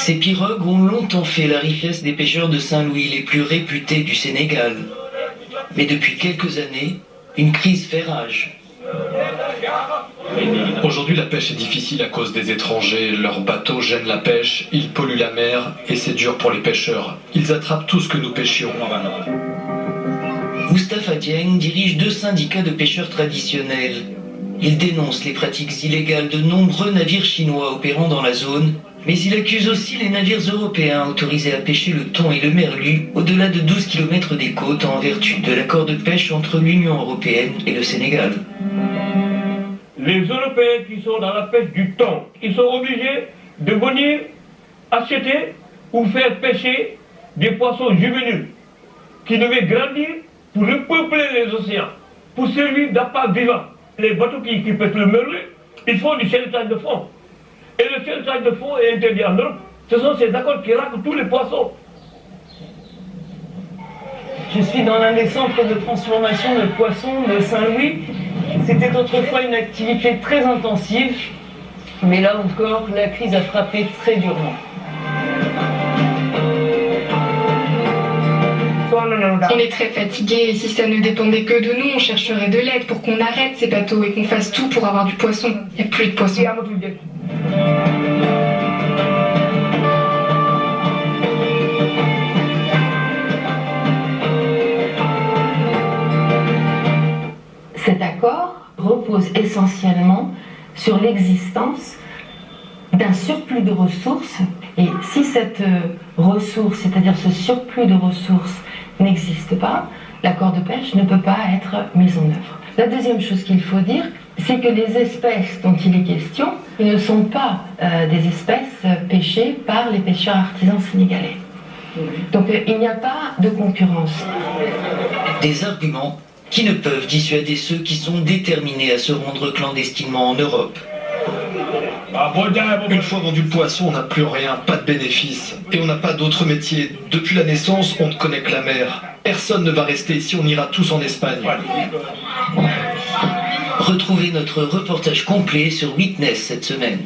Ces pirogues ont longtemps fait la richesse des pêcheurs de Saint-Louis les plus réputés du Sénégal. Mais depuis quelques années, une crise fait rage. Aujourd'hui, la pêche est difficile à cause des étrangers. Leurs bateaux gênent la pêche, ils polluent la mer et c'est dur pour les pêcheurs. Ils attrapent tout ce que nous pêchions. Moustapha Dieng dirige 2 syndicats de pêcheurs traditionnels. Il dénonce les pratiques illégales de nombreux navires chinois opérant dans la zone, mais il accuse aussi les navires européens autorisés à pêcher le thon et le merlu au-delà de 12 km des côtes en vertu de l'accord de pêche entre l'Union européenne et le Sénégal. Les Européens qui sont dans la pêche du thon, ils sont obligés de venir acheter ou faire pêcher des poissons juvéniles qui devaient grandir pour repeupler les océans, pour servir d'appât vivant. Les bateaux qui pêchent le merlu, ils font du chalutage de fond. Et le chalutage de fond est interdit en Europe. Ce sont ces accords qui raclent tous les poissons. Je suis dans l'un des centres de transformation de poissons de Saint-Louis. C'était autrefois une activité très intensive, mais là encore, la crise a frappé très durement. On est très fatigué et si ça ne dépendait que de nous, on chercherait de l'aide pour qu'on arrête ces bateaux et qu'on fasse tout pour avoir du poisson. Il n'y a plus de poisson. Cet accord repose essentiellement sur l'existence d'un surplus de ressources et si cette ressource, c'est-à-dire ce surplus de ressources, n'existe pas, l'accord de pêche ne peut pas être mis en œuvre. La deuxième chose qu'il faut dire, c'est que les espèces dont il est question ne sont pas des espèces pêchées par les pêcheurs artisans sénégalais. Donc il n'y a pas de concurrence. Des arguments qui ne peuvent dissuader ceux qui sont déterminés à se rendre clandestinement en Europe. Une fois vendu le poisson, on n'a plus rien, pas de bénéfice. Et on n'a pas d'autre métier. Depuis la naissance, on ne connaît que la mer. Personne ne va rester ici, on ira tous en Espagne. Retrouvez notre reportage complet sur Witness cette semaine.